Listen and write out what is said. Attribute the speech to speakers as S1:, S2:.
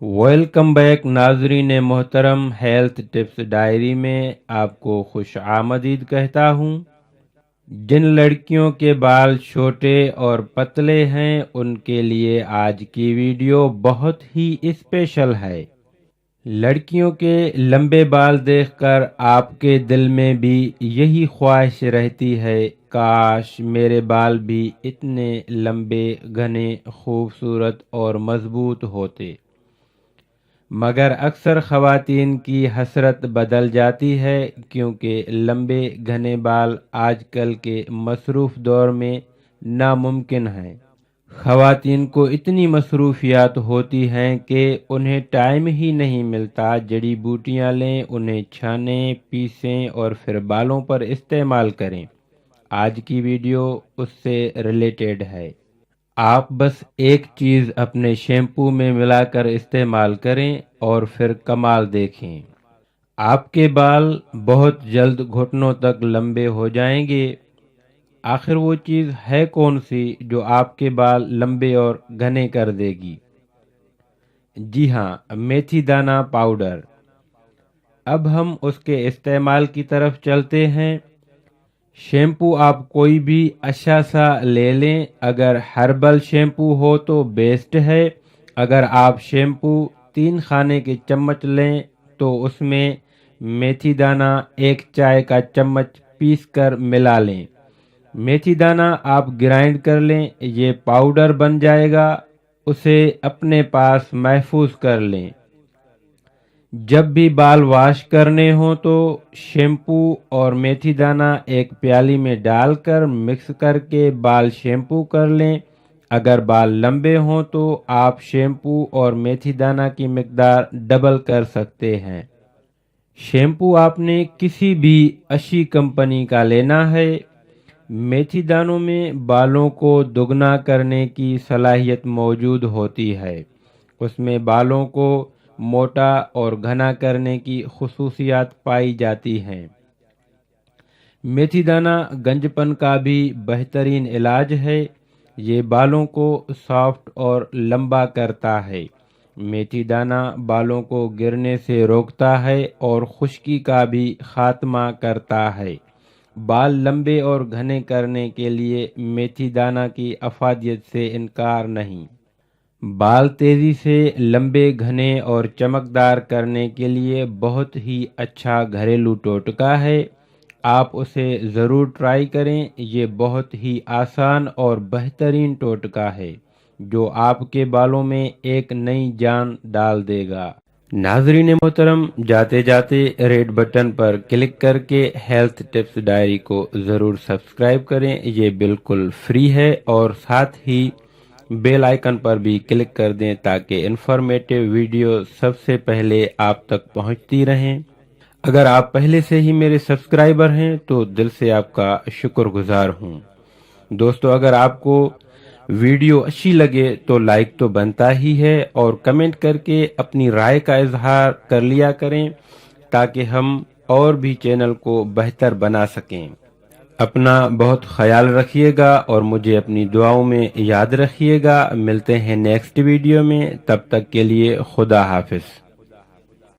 S1: Welcome back ناظرین محترم، health tips diary میں آپ کو خوش آمدید کہتا ہوں۔ جن لڑکیوں کے بال چھوٹے اور پتلے ہیں ان کے لیے آج کی ویڈیو بہت ہی اسپیشل ہے۔ لڑکیوں کے لمبے بال دیکھ کر آپ کے دل میں بھی یہی خواہش رہتی ہے، کاش میرے بال بھی اتنے لمبے، گھنے، خوبصورت اور مضبوط ہوتے۔ مگر اکثر خواتین کی حسرت بدل جاتی ہے، کیونکہ لمبے گھنے بال آج کل کے مصروف دور میں ناممکن ہیں۔ خواتین کو اتنی مصروفیات ہوتی ہیں کہ انہیں ٹائم ہی نہیں ملتا جڑی بوٹیاں لیں، انہیں چھانیں، پیسیں اور پھر بالوں پر استعمال کریں۔ آج کی ویڈیو اس سے ریلیٹڈ ہے۔ آپ بس ایک چیز اپنے شیمپو میں ملا کر استعمال کریں اور پھر کمال دیکھیں۔ آپ کے بال بہت جلد گھٹنوں تک لمبے ہو جائیں گے۔ آخر وہ چیز ہے کون سی جو آپ کے بال لمبے اور گھنے کر دے گی؟ جی ہاں، میتھی دانہ پاؤڈر۔ اب ہم اس کے استعمال کی طرف چلتے ہیں۔ شیمپو آپ کوئی بھی اچھا سا لے لیں، اگر ہربل شیمپو ہو تو بیسٹ ہے۔ اگر آپ شیمپو 3 کھانے کے چمچ لیں تو اس میں میتھی دانہ 1 چائے کا چمچ پیس کر ملا لیں۔ میتھی دانہ آپ گرائنڈ کر لیں، یہ پاؤڈر بن جائے گا، اسے اپنے پاس محفوظ کر لیں۔ جب بھی بال واش کرنے ہوں تو شیمپو اور میتھی دانہ ایک پیالی میں ڈال کر مکس کر کے بال شیمپو کر لیں۔ اگر بال لمبے ہوں تو آپ شیمپو اور میتھی دانہ کی مقدار ڈبل کر سکتے ہیں۔ شیمپو آپ نے کسی بھی اچھی کمپنی کا لینا ہے۔ میتھی دانوں میں بالوں کو دگنا کرنے کی صلاحیت موجود ہوتی ہے۔ اس میں بالوں کو موٹا اور گھنا کرنے کی خصوصیات پائی جاتی ہیں۔ میتھی دانہ گنج پن کا بھی بہترین علاج ہے۔ یہ بالوں کو سافٹ اور لمبا کرتا ہے۔ میتھی دانہ بالوں کو گرنے سے روکتا ہے اور خشکی کا بھی خاتمہ کرتا ہے۔ بال لمبے اور گھنے کرنے کے لیے میتھی دانہ کی افادیت سے انکار نہیں۔ بال تیزی سے لمبے، گھنے اور چمکدار کرنے کے لیے بہت ہی اچھا گھریلو ٹوٹکا ہے۔ آپ اسے ضرور ٹرائی کریں۔ یہ بہت ہی آسان اور بہترین ٹوٹکا ہے جو آپ کے بالوں میں ایک نئی جان ڈال دے گا۔ ناظرین محترم، جاتے جاتے ریڈ بٹن پر کلک کر کے ہیلتھ ٹپس ڈائری کو ضرور سبسکرائب کریں، یہ بالکل فری ہے، اور ساتھ ہی بیل آئیکن پر بھی کلک کر دیں تاکہ انفارمیٹیو ویڈیو سب سے پہلے آپ تک پہنچتی رہیں۔ اگر آپ پہلے سے ہی میرے سبسکرائبر ہیں تو دل سے آپ کا شکر گزار ہوں۔ دوستو، اگر آپ کو ویڈیو اچھی لگے تو لائک تو بنتا ہی ہے، اور کمنٹ کر کے اپنی رائے کا اظہار کر لیا کریں تاکہ ہم اور بھی چینل کو بہتر بنا سکیں۔ اپنا بہت خیال رکھیے گا اور مجھے اپنی دعاؤں میں یاد رکھیے گا۔ ملتے ہیں نیکسٹ ویڈیو میں، تب تک کے لیے خدا حافظ۔